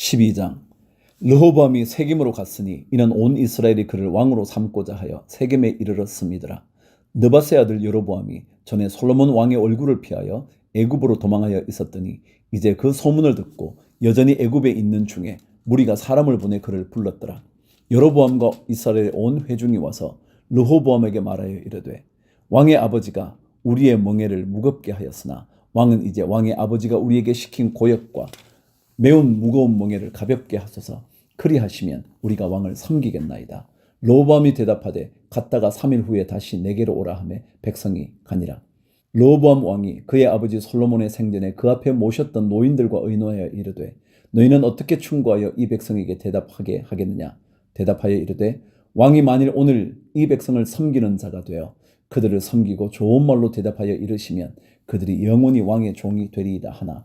12장. 르호보암이 세겜으로 갔으니 이는 온 이스라엘이 그를 왕으로 삼고자 하여 세겜에 이르렀음이더라. 느밧의 아들 여로보암이 전에 솔로몬 왕의 얼굴을 피하여 애굽으로 도망하여 있었더니 이제 그 소문을 듣고 여전히 애굽에 있는 중에 무리가 사람을 보내 그를 불렀더라. 여로보암과 이스라엘의 온 회중이 와서 르호보암에게 말하여 이르되 왕의 아버지가 우리의 멍에를 무겁게 하였으나 왕은 이제 왕의 아버지가 우리에게 시킨 고역과 매운 무거운 멍에를 가볍게 하소서. 그리하시면 우리가 왕을 섬기겠나이다. 르호보암이 대답하되 갔다가 3일 후에 다시 내게로 오라 하매 백성이 가니라. 르호보암 왕이 그의 아버지 솔로몬의 생전에 그 앞에 모셨던 노인들과 의논하여 이르되 너희는 어떻게 충고하여 이 백성에게 대답하게 하겠느냐. 대답하여 이르되 왕이 만일 오늘 이 백성을 섬기는 자가 되어 그들을 섬기고 좋은 말로 대답하여 이르시면 그들이 영원히 왕의 종이 되리이다 하나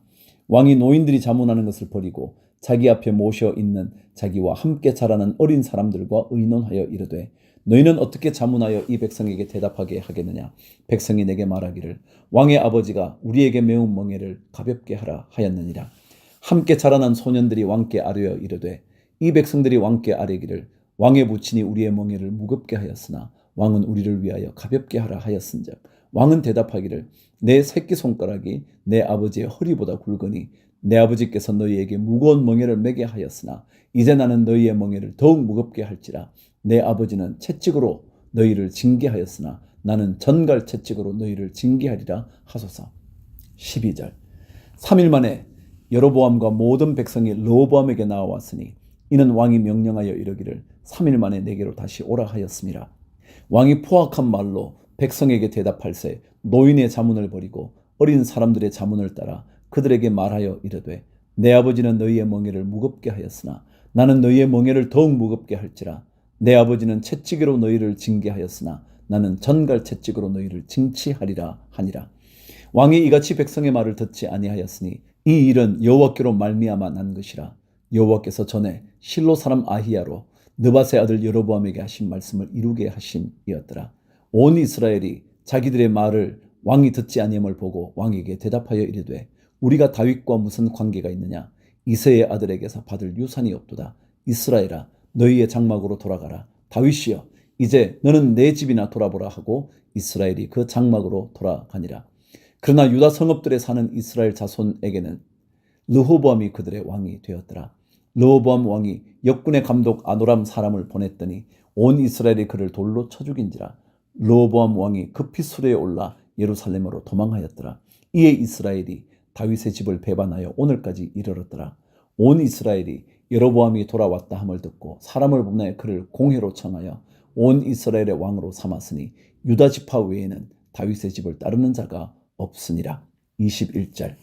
왕이 노인들이 자문하는 것을 버리고 자기 앞에 모셔 있는 자기와 함께 자라는 어린 사람들과 의논하여 이르되 너희는 어떻게 자문하여 이 백성에게 대답하게 하겠느냐. 백성이 내게 말하기를 왕의 아버지가 우리에게 매운 멍에를 가볍게 하라 하였느니라. 함께 자라난 소년들이 왕께 아뢰어 이르되 이 백성들이 왕께 아뢰기를 왕의 부친이 우리의 멍에를 무겁게 하였으나 왕은 우리를 위하여 가볍게 하라 하였은즉 왕은 대답하기를 내 새끼손가락이 내 아버지의 허리보다 굵으니 내 아버지께서 너희에게 무거운 멍에를 매게 하였으나 이제 나는 너희의 멍에를 더욱 무겁게 할지라. 내 아버지는 채찍으로 너희를 징계하였으나 나는 전갈 채찍으로 너희를 징계하리라 하소서. 12절. 3일 만에 여로보암과 모든 백성이 르호보암에게 나와왔으니 이는 왕이 명령하여 이르기를 3일 만에 내게로 다시 오라 하였음이라. 왕이 포악한 말로 백성에게 대답할새 노인의 자문을 버리고 어린 사람들의 자문을 따라 그들에게 말하여 이르되 내 아버지는 너희의 멍에를 무겁게 하였으나 나는 너희의 멍에를 더욱 무겁게 할지라. 내 아버지는 채찍으로 너희를 징계하였으나 나는 전갈 채찍으로 너희를 징치하리라 하니라. 왕이 이같이 백성의 말을 듣지 아니하였으니 이 일은 여호와께로 말미암아 난 것이라. 여호와께서 전에 실로 사람 아히야로 느밧의 아들 여로보암에게 하신 말씀을 이루게 하심이었더라. 온 이스라엘이 자기들의 말을 왕이 듣지 아니함을 보고 왕에게 대답하여 이르되 우리가 다윗과 무슨 관계가 있느냐. 이새의 아들에게서 받을 유산이 없도다. 이스라엘아 너희의 장막으로 돌아가라. 다윗이여 이제 너는 내 집이나 돌아보라 하고 이스라엘이 그 장막으로 돌아가니라. 그러나 유다 성읍들에 사는 이스라엘 자손에게는 르호보암이 그들의 왕이 되었더라. 르호보암 왕이 역군의 감독 아노람 사람을 보냈더니 온 이스라엘이 그를 돌로 쳐 죽인지라. 르호보암 왕이 급히 수레에 올라 예루살렘으로 도망하였더라. 이에 이스라엘이 다윗의 집을 배반하여 오늘까지 이르렀더라. 온 이스라엘이 여로보암이 돌아왔다 함을 듣고 사람을 보내 그를 공회로 청하여 온 이스라엘의 왕으로 삼았으니 유다 지파 외에는 다윗의 집을 따르는 자가 없으니라. 21절.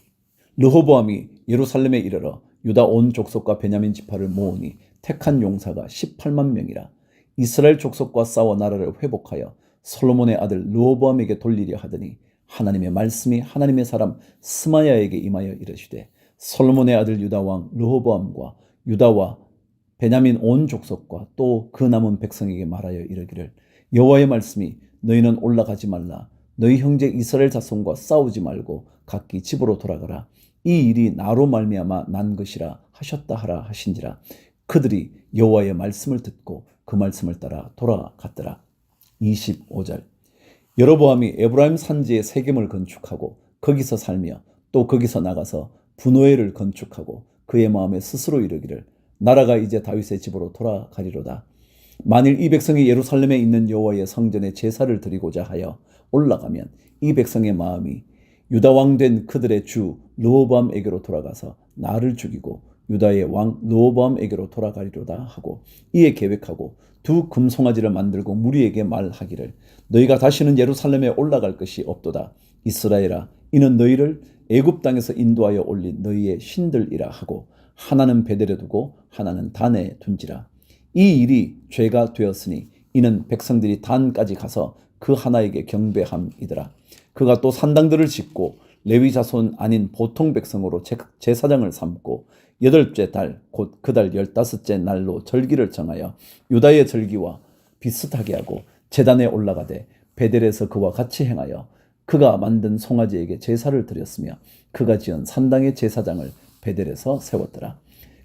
르호보암이 예루살렘에 이르러 유다 온 족속과 베냐민 지파를 모으니 택한 용사가 18만 명이라. 이스라엘 족속과 싸워 나라를 회복하여 솔로몬의 아들 르호보암에게 돌리려 하더니 하나님의 말씀이 하나님의 사람 스마야에게 임하여 이르시되 솔로몬의 아들 유다 왕 르호보암과 유다와 베냐민 온 족속과 또 그 남은 백성에게 말하여 이르기를 여호와의 말씀이 너희는 올라가지 말라. 너희 형제 이스라엘 자손과 싸우지 말고 각기 집으로 돌아가라. 이 일이 나로 말미암아 난 것이라 하셨다 하라 하신지라. 그들이 여호와의 말씀을 듣고 그 말씀을 따라 돌아갔더라. 25절. 여로보암이 에브라임 산지에 세겜을 건축하고 거기서 살며 또 거기서 나가서 분오엘을 건축하고 그의 마음에 스스로 이르기를 나라가 이제 다윗의 집으로 돌아가리로다. 만일 이 백성이 예루살렘에 있는 여호와의 성전에 제사를 드리고자 하여 올라가면 이 백성의 마음이 유다 왕 된 그들의 주 르호보암에게로 돌아가서 나를 죽이고 유다의 왕 르호보암에게로 돌아가리로다 하고 이에 계획하고 두 금송아지를 만들고 무리에게 말하기를 너희가 다시는 예루살렘에 올라갈 것이 없도다. 이스라엘아 이는 너희를 애굽 땅에서 인도하여 올린 너희의 신들이라 하고 하나는 베델에 두고 하나는 단에 둔지라. 이 일이 죄가 되었으니 이는 백성들이 단까지 가서 그 하나에게 경배함이더라. 그가 또 산당들을 짓고 레위 자손 아닌 보통 백성으로 제사장을 삼고 8째 달 곧 그 달 15째 날로 절기를 정하여 유다의 절기와 비슷하게 하고 제단에 올라가되 베델에서 그와 같이 행하여 그가 만든 송아지에게 제사를 드렸으며 그가 지은 산당의 제사장을 베델에서 세웠더라.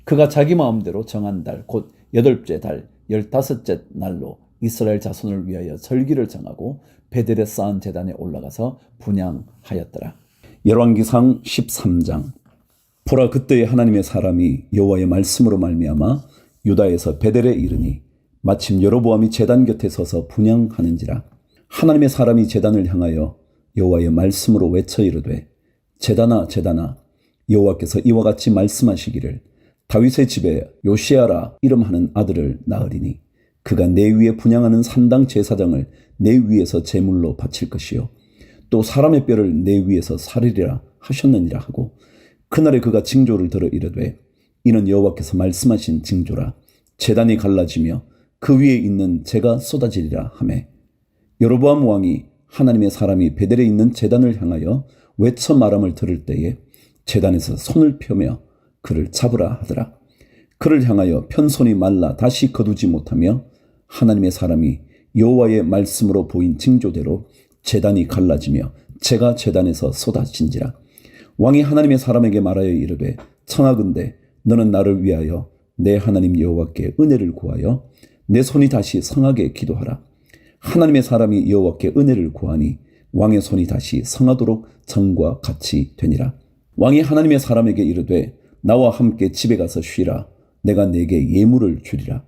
그가 자기 마음대로 정한 달, 곧 8째 달 15째 날로 이스라엘 자손을 위하여 절기를 정하고 베델에 쌓은 제단에 올라가서 분향하였더라. 열왕기상 13장. 보라, 그때에 하나님의 사람이 여호와의 말씀으로 말미암아 유다에서 베델에 이르니 마침 여로보암이 제단 곁에 서서 분향하는지라. 하나님의 사람이 제단을 향하여 여호와의 말씀으로 외쳐 이르되, 제단아 제단아, 여호와께서 이와 같이 말씀하시기를, 다윗의 집에 요시아라 이름하는 아들을 낳으리니 그가 내 위에 분향하는 산당 제사장을 내 위에서 제물로 바칠 것이요 또 사람의 뼈를 내 위에서 살리리라 하셨느니라 하고, 그날에 그가 징조를 들어 이르되, 이는 여호와께서 말씀하신 징조라. 제단이 갈라지며 그 위에 있는 재가 쏟아지리라 하매, 여로보암 왕이 하나님의 사람이 베델에 있는 제단을 향하여 외쳐 말함을 들을 때에 제단에서 손을 펴며 그를 잡으라 하더라. 그를 향하여 편손이 말라 다시 거두지 못하며 하나님의 사람이 여호와의 말씀으로 보인 징조대로 제단이 갈라지며 재가 제단에서 쏟아진지라. 왕이 하나님의 사람에게 말하여 이르되, 청하건대 너는 나를 위하여 내 하나님 여호와께 은혜를 구하여 내 손이 다시 성하게 기도하라. 하나님의 사람이 여호와께 은혜를 구하니 왕의 손이 다시 성하도록 전과 같이 되니라. 왕이 하나님의 사람에게 이르되, 나와 함께 집에 가서 쉬라. 내가 네게 예물을 주리라.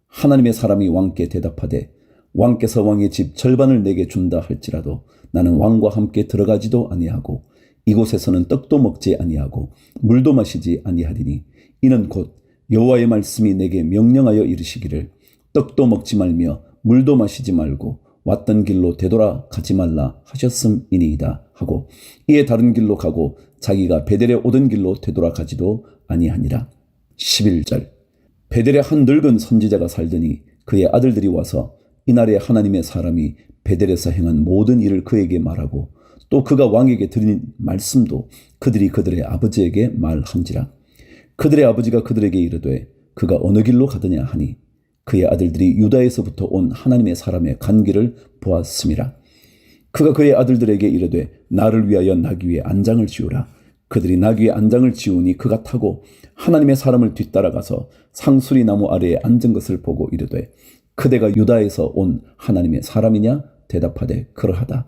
하나님의 사람이 왕께 대답하되, 왕께서 왕의 집 절반을 내게 준다 할지라도 나는 왕과 함께 들어가지도 아니하고 이곳에서는 떡도 먹지 아니하고 물도 마시지 아니하리니, 이는 곧 여호와의 말씀이 내게 명령하여 이르시기를, 떡도 먹지 말며 물도 마시지 말고 왔던 길로 되돌아 가지 말라 하셨음이니이다 하고, 이에 다른 길로 가고 자기가 베델에 오던 길로 되돌아 가지도 아니하니라. 11절. 베델에 한 늙은 선지자가 살더니 그의 아들들이 와서 이날에 하나님의 사람이 베델에서 행한 모든 일을 그에게 말하고 또 그가 왕에게 드린 말씀도 그들이 그들의 아버지에게 말한지라. 그들의 아버지가 그들에게 이르되, 그가 어느 길로 가더냐 하니 그의 아들들이 유다에서부터 온 하나님의 사람의 간 길을 보았음이라. 그가 그의 아들들에게 이르되, 나를 위하여 나귀 위에 안장을 지우라. 그들이 나귀 위에 안장을 지우니 그가 타고 하나님의 사람을 뒤따라가서 상수리 나무 아래에 앉은 것을 보고 이르되, 그대가 유다에서 온 하나님의 사람이냐? 대답하되, 그러하다.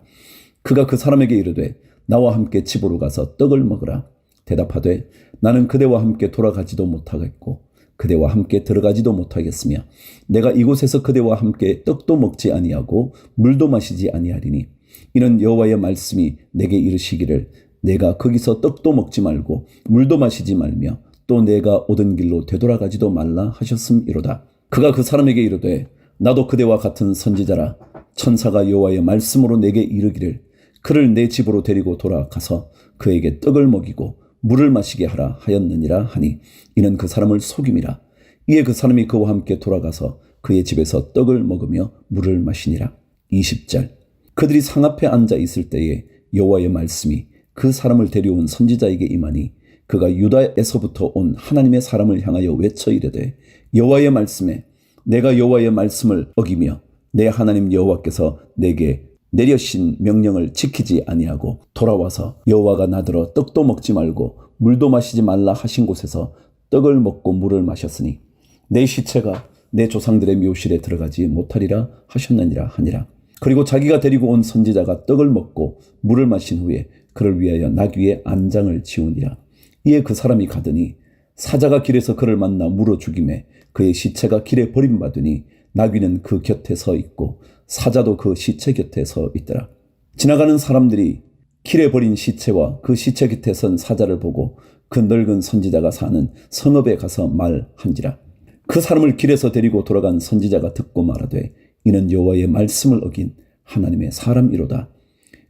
그가 그 사람에게 이르되, 나와 함께 집으로 가서 떡을 먹으라. 대답하되, 나는 그대와 함께 돌아가지도 못하겠고 그대와 함께 들어가지도 못하겠으며 내가 이곳에서 그대와 함께 떡도 먹지 아니하고 물도 마시지 아니하리니, 이는 여호와의 말씀이 내게 이르시기를, 내가 거기서 떡도 먹지 말고 물도 마시지 말며 또 내가 오던 길로 되돌아가지도 말라 하셨음이로다. 그가 그 사람에게 이르되, 나도 그대와 같은 선지자라. 천사가 여호와의 말씀으로 내게 이르기를, 그를 내 집으로 데리고 돌아가서 그에게 떡을 먹이고 물을 마시게 하라 하였느니라 하니, 이는 그 사람을 속임이라. 이에 그 사람이 그와 함께 돌아가서 그의 집에서 떡을 먹으며 물을 마시니라. 20절. 그들이 상 앞에 앉아 있을 때에 여호와의 말씀이 그 사람을 데려온 선지자에게 임하니, 그가 유다에서부터 온 하나님의 사람을 향하여 외쳐 이르되, 여호와의 말씀에 내가 여호와의 말씀을 어기며 내 하나님 여호와께서 내게 내려신 명령을 지키지 아니하고 돌아와서 여호와가 나더러 떡도 먹지 말고 물도 마시지 말라 하신 곳에서 떡을 먹고 물을 마셨으니 내 시체가 내 조상들의 묘실에 들어가지 못하리라 하셨느니라 하니라. 그리고 자기가 데리고 온 선지자가 떡을 먹고 물을 마신 후에 그를 위하여 나귀 위에 안장을 지우니라. 이에 그 사람이 가더니 사자가 길에서 그를 만나 물어 죽이매 그의 시체가 길에 버림받으니 나귀는 그 곁에 서 있고 사자도 그 시체 곁에 서 있더라. 지나가는 사람들이 길에 버린 시체와 그 시체 곁에 선 사자를 보고 그 늙은 선지자가 사는 성읍에 가서 말한지라. 그 사람을 길에서 데리고 돌아간 선지자가 듣고 말하되, 이는 여호와의 말씀을 어긴 하나님의 사람이로다.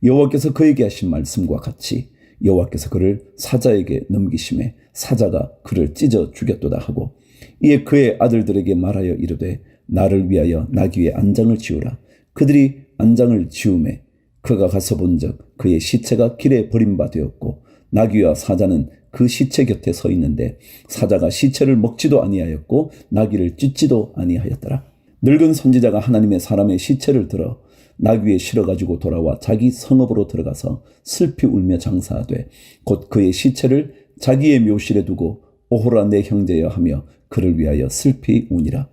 여호와께서 그에게 하신 말씀과 같이 여호와께서 그를 사자에게 넘기심에 사자가 그를 찢어 죽였도다 하고, 이에 그의 아들들에게 말하여 이르되, 나를 위하여 나귀 위에 안장을 지우라. 그들이 안장을 지우매 그가 가서 본즉 그의 시체가 길에 버림바 되었고 나귀와 사자는 그 시체 곁에 서 있는데 사자가 시체를 먹지도 아니하였고 나귀를 찢지도 아니하였더라. 늙은 선지자가 하나님의 사람의 시체를 들어 나귀 위에 실어가지고 돌아와 자기 성읍으로 들어가서 슬피 울며 장사하되 곧 그의 시체를 자기의 묘실에 두고 오호라 내 형제여 하며 그를 위하여 슬피 우니라.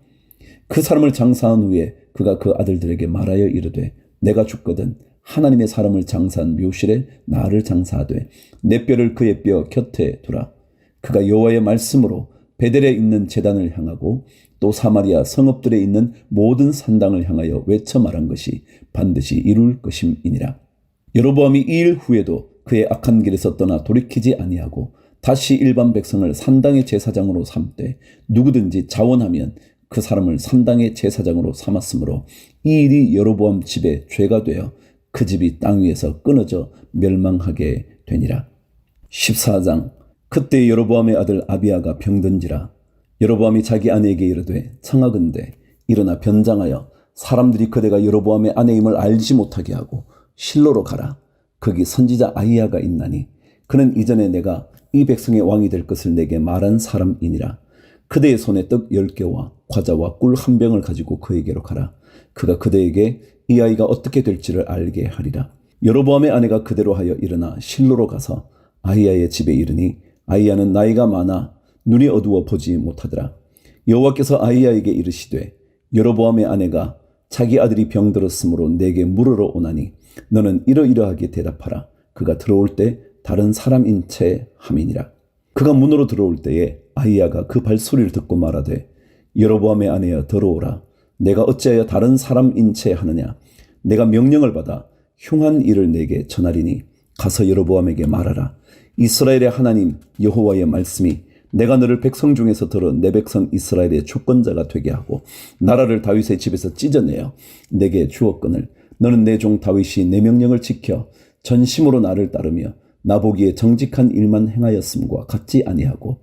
그 사람을 장사한 후에 그가 그 아들들에게 말하여 이르되 내가 죽거든 하나님의 사람을 장사한 묘실에 나를 장사하되 내 뼈를 그의 뼈 곁에 두라. 그가 여호와의 말씀으로 베델에 있는 제단을 향하고 또 사마리아 성읍들에 있는 모든 산당을 향하여 외쳐 말한 것이 반드시 이룰 것임이니라. 여로보암이 이 일 후에도 그의 악한 길에서 떠나 돌이키지 아니하고 다시 일반 백성을 산당의 제사장으로 삼되 누구든지 자원하면 그 사람을 산당의 제사장으로 삼았으므로 이 일이 여로보암 집의 죄가 되어 그 집이 땅 위에서 끊어져 멸망하게 되니라. 14장. 그때 여로보암의 아들 아비야가 병든지라. 여로보암이 자기 아내에게 이르되 청하건대 일어나 변장하여 사람들이 그대가 여로보암의 아내임을 알지 못하게 하고 실로로 가라. 거기 선지자 아히야가 있나니 그는 이전에 내가 이 백성의 왕이 될 것을 내게 말한 사람이니라. 그대의 손에 떡 10개와 과자와 꿀 1병을 가지고 그에게로 가라. 그가 그대에게 이 아이가 어떻게 될지를 알게 하리라. 여로보암의 아내가 그대로 하여 일어나 실로로 가서 아히야의 집에 이르니 아히야는 나이가 많아 눈이 어두워 보지 못하더라. 여호와께서 아히야에게 이르시되 여로보암의 아내가 자기 아들이 병들었으므로 내게 물으러 오나니 너는 이러이러하게 대답하라. 그가 들어올 때 다른 사람인 채 함이니라. 그가 문으로 들어올 때에 아히야가 그 발소리를 듣고 말하되 여로보암의 아내여 들어오라. 내가 어찌하여 다른 사람인 채 하느냐. 내가 명령을 받아 흉한 일을 내게 전하리니 가서 여로보암에게 말하라. 이스라엘의 하나님 여호와의 말씀이 내가 너를 백성 중에서 들어 내 백성 이스라엘의 주권자가 되게 하고 나라를 다윗의 집에서 찢어내어 내게 주었거늘 너는 내 종 다윗이 내 명령을 지켜 전심으로 나를 따르며 나보기에 정직한 일만 행하였음과 같지 아니하고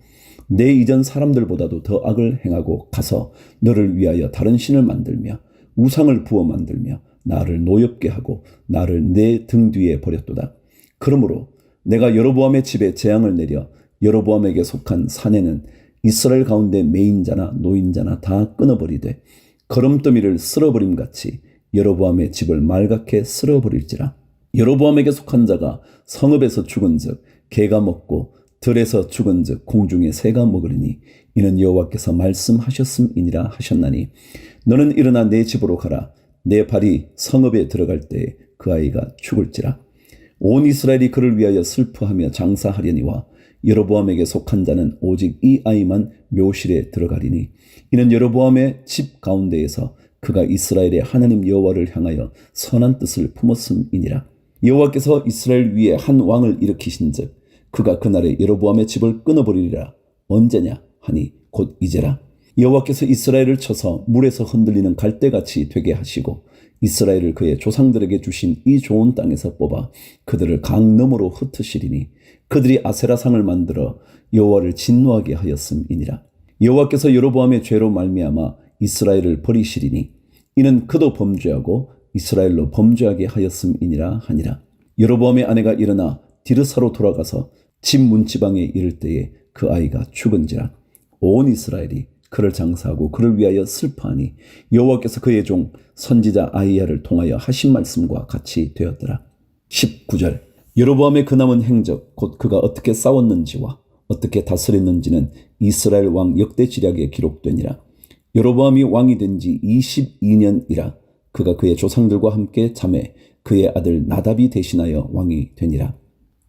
내 이전 사람들보다도 더 악을 행하고 가서 너를 위하여 다른 신을 만들며 우상을 부어 만들며 나를 노엽게 하고 나를 내 등 뒤에 버렸도다. 그러므로 내가 여로보암의 집에 재앙을 내려 여로보암에게 속한 사내는 이스라엘 가운데 매인자나 노인자나 다 끊어버리되 거름더미를 쓸어버림같이 여로보암의 집을 말갛게 쓸어버릴지라. 여로보암에게 속한 자가 성읍에서 죽은즉 개가 먹고 들에서 죽은즉 공중의 새가 먹으리니 이는 여호와께서 말씀하셨음이니라 하셨나니 너는 일어나 내 집으로 가라. 내 발이 성읍에 들어갈 때에 그 아이가 죽을지라. 온 이스라엘이 그를 위하여 슬퍼하며 장사하려니와 여로보암에게 속한 자는 오직 이 아이만 묘실에 들어가리니 이는 여로보암의 집 가운데에서 그가 이스라엘의 하나님 여호와를 향하여 선한 뜻을 품었음이니라. 여호와께서 이스라엘 위에 한 왕을 일으키신즉 그가 그날에 여로보암의 집을 끊어버리리라. 언제냐 하니 곧 이제라. 여호와께서 이스라엘을 쳐서 물에서 흔들리는 갈대같이 되게 하시고 이스라엘을 그의 조상들에게 주신 이 좋은 땅에서 뽑아 그들을 강 너머로 흩으시리니 그들이 아세라상을 만들어 여호와를 진노하게 하였음이니라. 여호와께서 여로보암의 죄로 말미암아 이스라엘을 버리시리니 이는 그도 범죄하고 이스라엘로 범죄하게 하였음이니라 하니라. 여로보암의 아내가 일어나 디르사로 돌아가서 집 문지방에 이를 때에 그 아이가 죽은지라. 온 이스라엘이 그를 장사하고 그를 위하여 슬퍼하니 여호와께서 그의 종 선지자 아히야를 통하여 하신 말씀과 같이 되었더라. 19절. 여로보암의 그 남은 행적 곧 그가 어떻게 싸웠는지와 어떻게 다스렸는지는 이스라엘 왕 역대지략에 기록되니라. 여로보암이 왕이 된 지 22년이라. 그가 그의 조상들과 함께 잠에 그의 아들 나답이 대신하여 왕이 되니라.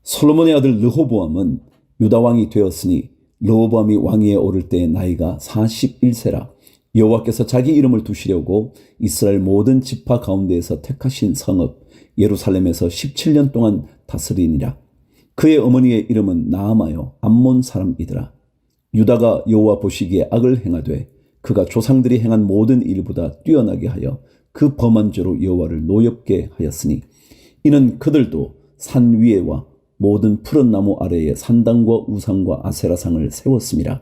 솔로몬의 아들 르호보암은 유다 왕이 되었으니 르호보암이 왕위에 오를 때의 나이가 41세라. 여호와께서 자기 이름을 두시려고 이스라엘 모든 지파 가운데에서 택하신 성읍 예루살렘에서 17년 동안 다스리니라. 그의 어머니의 이름은 나아마요 암몬 사람이더라. 유다가 여호와 보시기에 악을 행하되 그가 조상들이 행한 모든 일보다 뛰어나게 하여 그 범한 죄로 여호와를 노엽게 하였으니 이는 그들도 산 위에와 모든 푸른 나무 아래에 산당과 우상과 아세라상을 세웠음이라.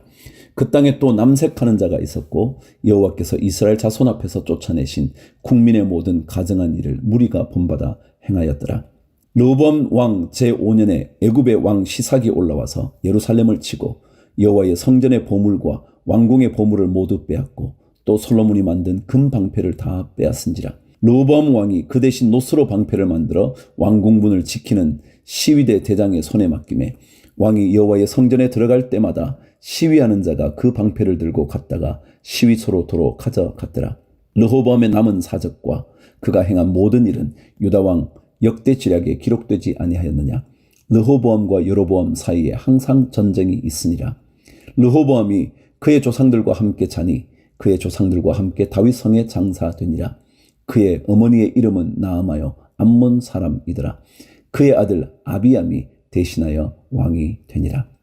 그 땅에 또 남색하는 자가 있었고 여호와께서 이스라엘 자손 앞에서 쫓아내신 국민의 모든 가증한 일을 무리가 본받아 행하였더라. 르호보암 왕 제5년에 애굽의 왕 시삭이 올라와서 예루살렘을 치고 여호와의 성전의 보물과 왕궁의 보물을 모두 빼앗고 또 솔로몬이 만든 금 방패를 다 빼앗은지라. 르호보암 왕이 그 대신 노스로 방패를 만들어 왕궁문을 지키는 시위대 대장의 손에 맡김에 왕이 여호와의 성전에 들어갈 때마다 시위하는 자가 그 방패를 들고 갔다가 시위소로 도로 가져갔더라. 르호보암의 남은 사적과 그가 행한 모든 일은 유다 왕 역대 지략에 기록되지 아니하였느냐. 르호보암과 여로보암 사이에 항상 전쟁이 있으니라. 르호보암이 그의 조상들과 함께 자니 그의 조상들과 함께 다윗 성에 장사되니라. 그의 어머니의 이름은 나아마요 암몬 사람이더라. 그의 아들 아비암이 대신하여 왕이 되니라.